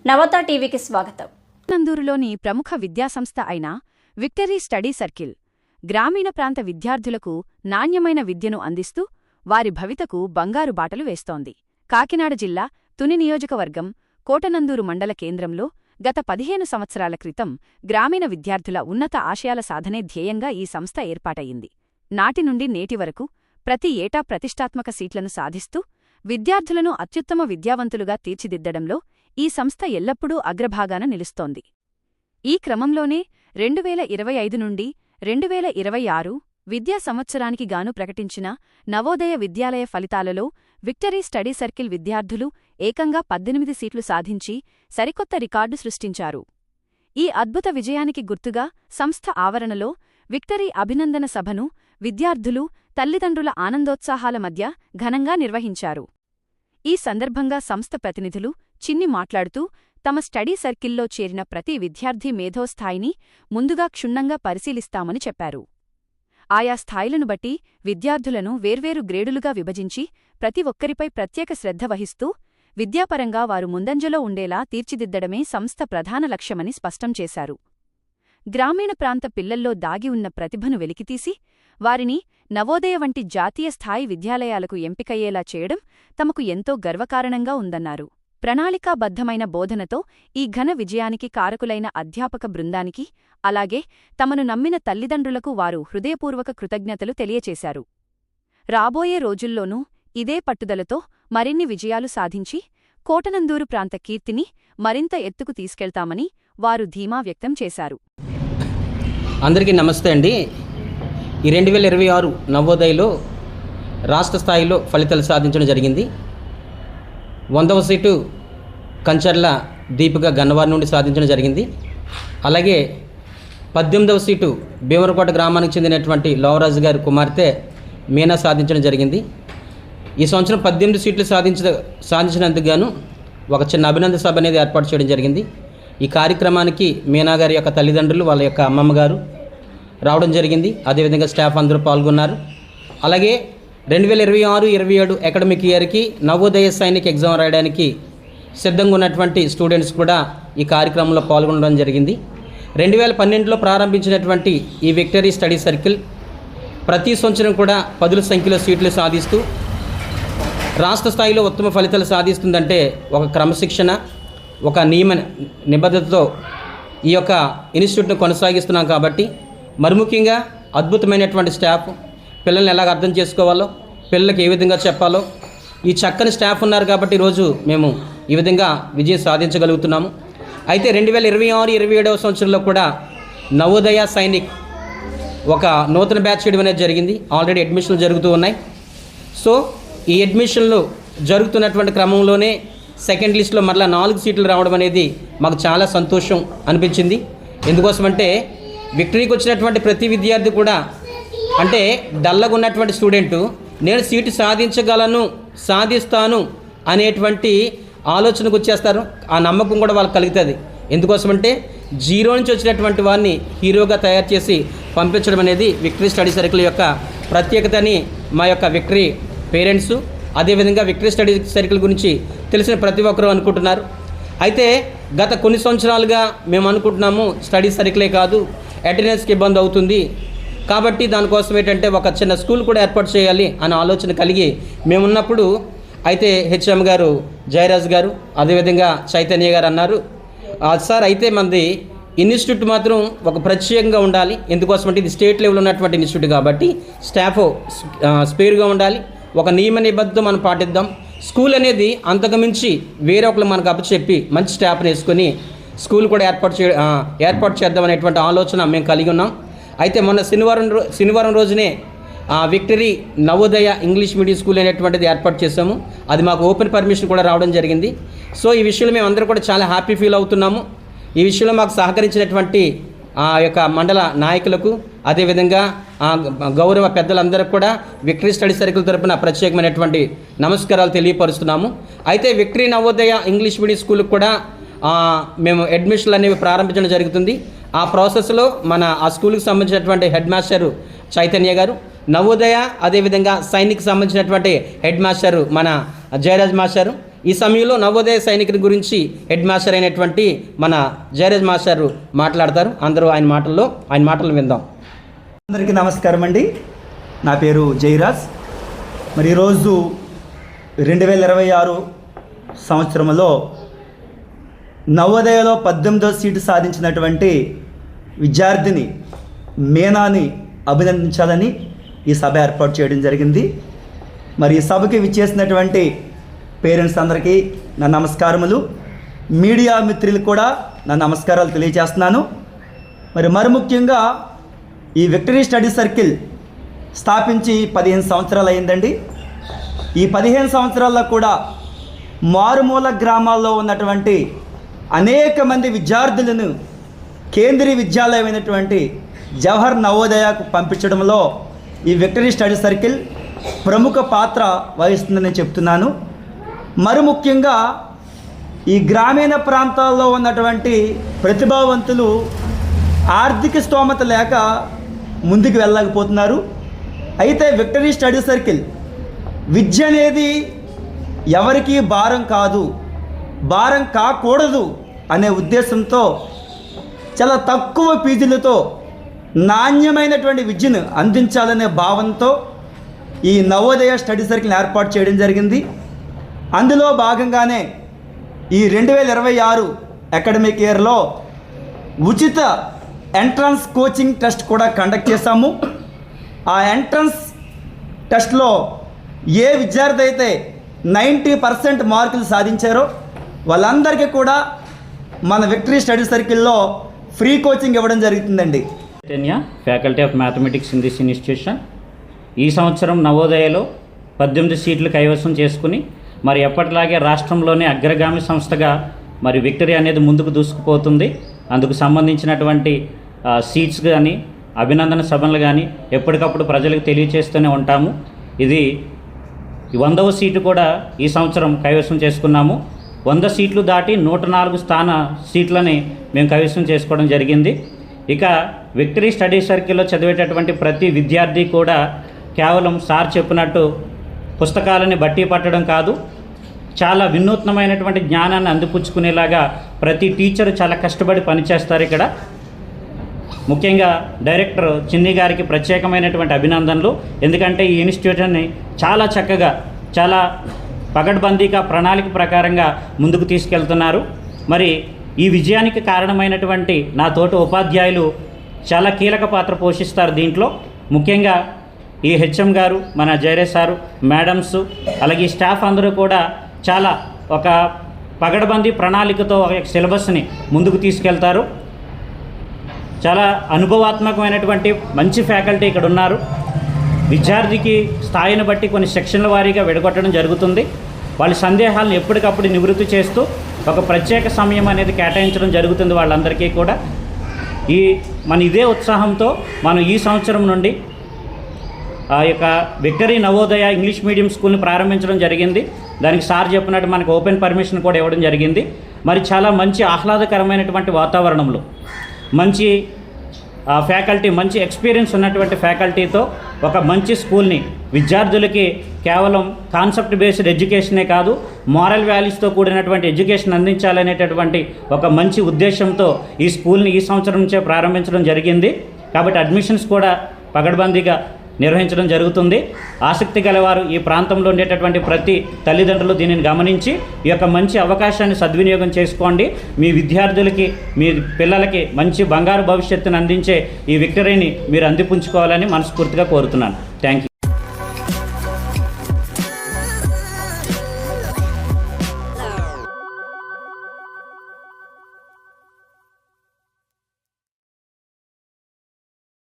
నవత టీవీకి స్వాగతం. నందూరులోని ప్రముఖ విద్యాసంస్థ అయిన విక్టరీ స్టడీ సర్కిల్ గ్రామీణ ప్రాంత విద్యార్థులకు నాణ్యమైన విద్యను అందిస్తూ వారి భవితకు బంగారు బాటలు వేస్తోంది. కాకినాడ జిల్లా తుని నియోజకవర్గం కోటనందూరు మండల కేంద్రంలో గత 15 సంవత్సరాల క్రితం గ్రామీణ విద్యార్థుల ఉన్నత ఆశయాల సాధనే ధ్యేయంగా ఈ సంస్థ ఏర్పాటయింది. నాటి నుండి నేటి వరకు ప్రతి ఏటా ప్రతిష్టాత్మక సీట్లను సాధిస్తూ విద్యార్థులను అత్యుత్తమ విద్యావంతులుగా తీర్చిదిద్దడంలో ఈ సంస్థ ఎల్లప్పుడూ అగ్రభాగాన నిలుస్తోంది. ఈ క్రమంలోనే 2025 నుండి 2026 విద్యా సంవత్సరానికి గాను ప్రకటించిన నవోదయ విద్యాలయ ఫలితాలలో విక్టరీ స్టడీ సర్కిల్ విద్యార్థులు ఏకంగా 18 సీట్లు సాధించి సరికొత్త రికార్డు సృష్టించారు. ఈ అద్భుత విజయానికి గుర్తుగా సంస్థ ఆవరణలో విక్టరీ అభినందన సభను విద్యార్థులు, తల్లిదండ్రుల ఆనందోత్సాహాల మధ్య ఘనంగా నిర్వహించారు. ఈ సందర్భంగా సంస్థ ప్రతినిధులు చిన్ని మాట్లాడుతూ తమ స్టడీ సర్కిల్లో చేరిన ప్రతి విద్యార్థి మేధోస్థాయిని ముందుగా క్షుణ్ణంగా పరిశీలిస్తామని చెప్పారు. ఆయా స్థాయిలను బట్టి విద్యార్థులను వేర్వేరు గ్రేడులుగా విభజించి ప్రతి ఒక్కరిపై ప్రత్యేక శ్రద్ధ వహిస్తూ విద్యాపరంగా వారు ముందంజలో ఉండేలా తీర్చిదిద్దడమే సంస్థ ప్రధాన లక్ష్యమని స్పష్టం చేశారు. గ్రామీణ ప్రాంత పిల్లల్లో దాగి ఉన్న ప్రతిభను వెలికితీసి వారిని నవోదయ వంటి జాతీయ స్థాయి విద్యాలయాలకు ఎంపికయ్యేలా చేయడం తమకు ఎంతో గర్వకారణంగా ఉందన్నారు. ప్రణాళికాబద్ధమైన బోధనతో ఈ ఘన విజయానికి కారకులైన అధ్యాపక బృందానికి, అలాగే తమను నమ్మిన తల్లిదండ్రులకు వారు హృదయపూర్వక కృతజ్ఞతలు తెలియచేశారు. రాబోయే రోజుల్లోనూ ఇదే పట్టుదలతో మరిన్ని విజయాలు సాధించి కోటనందూరు ప్రాంత కీర్తిని మరింత ఎత్తుకు తీసుకెళ్తామని వారు ధీమా వ్యక్తం చేశారు. అందరికీ నమస్తే అండి. ఈ 2026 నవోదయలో రాష్ట్ర స్థాయిలో ఫలితాలు సాధించడం జరిగింది. 100వ సీటు కంచర్ల దీపిక గన్నవారి నుండి సాధించడం జరిగింది. అలాగే 18వ సీటు భీమరకోట గ్రామానికి చెందినటువంటి లోవరాజు గారి కుమార్తె మీనా సాధించడం జరిగింది. ఈ సంవత్సరం 18 సీట్లు సాధించినందుకు గాను ఒక చిన్న అభినందన సభ అనేది ఏర్పాటు చేయడం జరిగింది. ఈ కార్యక్రమానికి మీనా గారి యొక్క తల్లిదండ్రులు, వాళ్ళ యొక్క అమ్మమ్మ గారు రావడం జరిగింది. అదేవిధంగా స్టాఫ్ అందరూ పాల్గొన్నారు. అలాగే 2026-27 అకాడమిక్ ఇయర్కి నవోదయ సైనిక్ ఎగ్జామ్ రాయడానికి సిద్ధంగా ఉన్నటువంటి స్టూడెంట్స్ కూడా ఈ కార్యక్రమంలో పాల్గొనడం జరిగింది. 2012లో ప్రారంభించినటువంటి ఈ విక్టరీ స్టడీ సర్కిల్ ప్రతి సంవత్సరం కూడా 10ల సంఖ్యలో సీట్లు సాధిస్తూ రాష్ట్ర స్థాయిలో ఉత్తమ ఫలితాలు సాధిస్తుందంటే ఒక క్రమశిక్షణ, ఒక నిబద్ధతతో ఈ యొక్క ఇన్స్టిట్యూట్ను కొనసాగిస్తున్నాం. కాబట్టి మరి ముఖ్యంగా అద్భుతమైనటువంటి స్టాఫ్, పిల్లల్ని ఎలాగ అర్థం చేసుకోవాలో, పిల్లలకి ఏ విధంగా చెప్పాలో ఈ చక్కని స్టాఫ్ ఉన్నారు. కాబట్టి ఈరోజు మేము ఈ విధంగా విజయం సాధించగలుగుతున్నాము. అయితే 2026-27వ సంవత్సరంలో కూడా నవోదయ సైనిక్ ఒక నూతన బ్యాచ్ చేయడం అనేది జరిగింది. ఆల్రెడీ అడ్మిషన్లు జరుగుతూ ఉన్నాయి. సో ఈ అడ్మిషన్లు జరుగుతున్నటువంటి క్రమంలోనే సెకండ్ లిస్ట్లో మరలా 4 సీట్లు రావడం అనేది మాకు చాలా సంతోషం అనిపించింది. ఎందుకోసమంటే విక్టరీకి వచ్చినటువంటి ప్రతి విద్యార్థి కూడా, అంటే డల్లగా ఉన్నటువంటి స్టూడెంటు నేను సీటు సాధిస్తాను అనేటువంటి ఆలోచనకు వచ్చేస్తారు. ఆ నమ్మకం కూడా వాళ్ళకి కలుగుతుంది. ఎందుకోసమంటే జీరో నుంచి వచ్చినటువంటి వారిని హీరోగా తయారు చేసి పంపించడం అనేది విక్టరీ స్టడీ సర్కిల్ యొక్క ప్రత్యేకతని మా యొక్క విక్టరీ పేరెంట్స్, అదేవిధంగా విక్టరీ స్టడీ సర్కిల్ గురించి తెలిసిన ప్రతి ఒక్కరూ అనుకుంటున్నారు. అయితే గత కొన్ని సంవత్సరాలుగా మేము అనుకుంటున్నాము స్టడీ సర్కిలే కాదు, అటెండెన్స్కి ఇబ్బంది అవుతుంది, కాబట్టి దానికోసం ఏంటంటే ఒక చిన్న స్కూల్ కూడా ఏర్పాటు చేయాలి అనే ఆలోచన కలిగి మేమున్నప్పుడు అయితే హెచ్ఎం గారు జయరాజ్ గారు, అదేవిధంగా చైతన్య గారు అన్నారు, సార్ అయితే మనది ఇన్స్టిట్యూట్ మాత్రం ఒక ప్రత్యేకంగా ఉండాలి. ఎందుకోసమంటే ఇది స్టేట్ లెవెల్ ఉన్నటువంటి ఇన్స్టిట్యూట్ కాబట్టి స్టాఫ్ స్పేర్గా ఉండాలి, ఒక నియమ నిబద్ధత మనం పాటిద్దాం. స్కూల్ అనేది అంతకుమించి వేరే ఒకరు మనకు అప్పచెప్పి మంచి స్టాఫ్ని వేసుకొని స్కూల్ కూడా ఏర్పాటు చేద్దాం అనేటువంటి ఆలోచన మేము కలిగి ఉన్నాం. అయితే మొన్న శనివారం రోజునే victory Navodaya English medium school అనేటువంటిది ఏర్పాటు చేసాము. అది మాకు ఓపెన్ పర్మిషన్ కూడా రావడం జరిగింది. సో ఈ విషయంలో మేము అందరూ కూడా చాలా హ్యాపీ ఫీల్ అవుతున్నాము. ఈ విషయంలో మాకు సహకరించినటువంటి ఆ యొక్క మండల నాయకులకు, అదేవిధంగా గౌరవ పెద్దలందరూ కూడా విక్టరీ స్టడీ సర్కిల్ తరపున ప్రత్యేకమైనటువంటి నమస్కారాలు తెలియపరుస్తున్నాము. అయితే విక్టరీ నవోదయ ఇంగ్లీష్ మీడియం స్కూల్కి కూడా మేము అడ్మిషన్లు అనేవి ప్రారంభించడం జరుగుతుంది. ఆ ప్రాసెస్లో ఆ స్కూల్కి సంబంధించినటువంటి హెడ్ మాస్టరు చైతన్య గారు, నవోదయ అదేవిధంగా సైనిక్ సంబంధించినటువంటి హెడ్ మాస్టరు మన జయరాజ్ మాస్టరు, ఈ సమయంలో నవోదయ సైనికుని గురించి హెడ్ మాస్టర్ అయినటువంటి మన జయరాజ్ మాస్టర్ మాట్లాడతారు. అందరూ ఆయన మాటలు విందాం. అందరికీ నమస్కారం అండి. నా పేరు జయరాజ్. మరి ఈరోజు 2026 సంవత్సరంలో నవోదయలో 18వ సీటు సాధించినటువంటి విద్యార్థిని మీనాని అభినందించాలని ఈ సభ ఏర్పాటు చేయడం జరిగింది. మరి ఈ సభకి విచ్చేసినటువంటి పేరెంట్స్ అందరికీ నా నమస్కారములు, మీడియా మిత్రులకు కూడా నా నమస్కారాలు తెలియజేస్తున్నాను. మరి ముఖ్యంగా ఈ విక్టరీ స్టడీ సర్కిల్ స్థాపించి 15 సంవత్సరాలు అయిందండి. ఈ 15 సంవత్సరాల్లో కూడా మారుమూల గ్రామాల్లో ఉన్నటువంటి అనేక మంది విద్యార్థులను కేంద్రీయ విద్యాలయమైనటువంటి జవహర్ నవోదయకు పంపించడంలో ఈ విక్టరీ స్టడీ సర్కిల్ ప్రముఖ పాత్ర వహిస్తుందని చెప్తున్నాను. ముఖ్యంగా ఈ గ్రామీణ ప్రాంతాల్లో ఉన్నటువంటి ప్రతిభావంతులు ఆర్థిక స్తోమత లేక ముందుకు వెళ్ళలేకపోతున్నారు. అయితే విక్టరీ స్టడీ సర్కిల్ విద్య అనేది ఎవరికీ భారం కాదు, భారం కాకూడదు అనే ఉద్దేశంతో చాలా తక్కువ ఫీజులతో నాణ్యమైనటువంటి విద్యను అందించాలనే భావంతో ఈ నవోదయ స్టడీ సర్కిల్ ఏర్పాటు చేయడం జరిగింది. అందులో భాగంగానే ఈ 2026 అకాడమిక్ ఇయర్లో ఉచిత ఎంట్రన్స్ కోచింగ్ టెస్ట్ కూడా కండక్ట్ చేశాము. ఆ ఎంట్రన్స్ టెస్ట్లో ఏ విద్యార్థి అయితే 90% మార్కులు సాధించారో వాళ్ళందరికీ కూడా మన విక్టరీ స్టడీ సర్కిల్లో ఫ్రీ కోచింగ్ ఇవ్వడం జరుగుతుందండి. Faculty of mathematics in this institution ఈ సంవత్సరం నవోదయలో 18 సీట్లు కైవసం చేసుకుని మరి ఎప్పటిలాగే రాష్ట్రంలోనే అగ్రగామి సంస్థగా మరి విక్టరీ అనేది ముందుకు దూసుకుపోతుంది. అందుకు సంబంధించినటువంటి సీట్స్ కానీ అభినందన సభలు కానీ ఎప్పటికప్పుడు ప్రజలకు తెలియచేస్తూనే ఉంటాము. ఇది 100వ సీటు కూడా ఈ సంవత్సరం కైవసం చేసుకున్నాము. 100 సీట్లు దాటి 104 సీట్లని మేము కైవసం చేసుకోవడం జరిగింది. ఇక విక్టరీ స్టడీ సర్కిల్లో చదివేటటువంటి ప్రతి విద్యార్థి కూడా కేవలం సార్ చెప్పినట్టు పుస్తకాలని బట్టి పట్టడం కాదు, చాలా వినూత్నమైనటువంటి జ్ఞానాన్ని అందిపుచ్చుకునేలాగా ప్రతి టీచరు చాలా కష్టపడి పనిచేస్తారు. ఇక్కడ ముఖ్యంగా డైరెక్టర్ చిన్ని గారికి ప్రత్యేకమైనటువంటి అభినందనలు. ఎందుకంటే ఈ ఇన్స్టిట్యూట్ని చాలా చక్కగా, చాలా పకడ్బందీగా ప్రణాళిక ప్రకారంగా ముందుకు తీసుకెళ్తున్నారు. మరి ఈ విజయానికి కారణమైనటువంటి నా తోటి ఉపాధ్యాయులు చాలా కీలక పాత్ర పోషిస్తారు దీంట్లో. ముఖ్యంగా ఈ హెచ్ఎం గారు, మన జయరేష్ సారు, మేడమ్స్, అలాగే స్టాఫ్ అందరూ కూడా చాలా ఒక పగడబందీ ప్రణాళికతో ఒక సిలబస్ని ముందుకు తీసుకెళ్తారు. చాలా అనుభవాత్మకమైనటువంటి మంచి ఫ్యాకల్టీ ఇక్కడ ఉన్నారు. విద్యార్థికి స్థాయిని బట్టి కొన్ని సెక్షన్ల వారీగా విడగొట్టడం జరుగుతుంది. వాళ్ళ సందేహాలను ఎప్పటికప్పుడు నివృత్తి చేస్తూ ఒక ప్రత్యేక సమయం అనేది కేటాయించడం జరుగుతుంది వాళ్ళందరికీ కూడా. ఇదే ఉత్సాహంతో మనం ఈ సంవత్సరం నుండి ఆ యొక్క విక్టరీ నవోదయ ఇంగ్లీష్ మీడియం స్కూల్ని ప్రారంభించడం జరిగింది. దానికి సార్ చెప్పినట్టు మనకు ఓపెన్ పర్మిషన్ కూడా ఇవ్వడం జరిగింది. మరి చాలా మంచి ఆహ్లాదకరమైనటువంటి వాతావరణంలో మంచి ఫ్యాకల్టీ, మంచి ఎక్స్పీరియన్స్ ఉన్నటువంటి ఫ్యాకల్టీతో ఒక మంచి స్కూల్ని విద్యార్థులకి కేవలం కాన్సెప్ట్ బేస్డ్ ఎడ్యుకేషనే కాదు, మారల్ వాల్యూస్తో కూడినటువంటి ఎడ్యుకేషన్ అందించాలనేటటువంటి ఒక మంచి ఉద్దేశంతో ఈ స్కూల్ని ఈ సంవత్సరం నుంచే ప్రారంభించడం జరిగింది. కాబట్టి అడ్మిషన్స్ కూడా పగడ్బందీగా నిర్వహించడం జరుగుతుంది. ఆసక్తి గలవారు ఈ ప్రాంతంలో ఉండేటటువంటి ప్రతి తల్లిదండ్రులు దీనిని గమనించి ఈ యొక్క మంచి అవకాశాన్ని సద్వినియోగం చేసుకోండి. మీ విద్యార్థులకి, మీ పిల్లలకి మంచి బంగారు భవిష్యత్తును అందించే ఈ విక్టరీని మీరు అందిపుంచుకోవాలని మనస్ఫూర్తిగా కోరుతున్నాను. Thank you.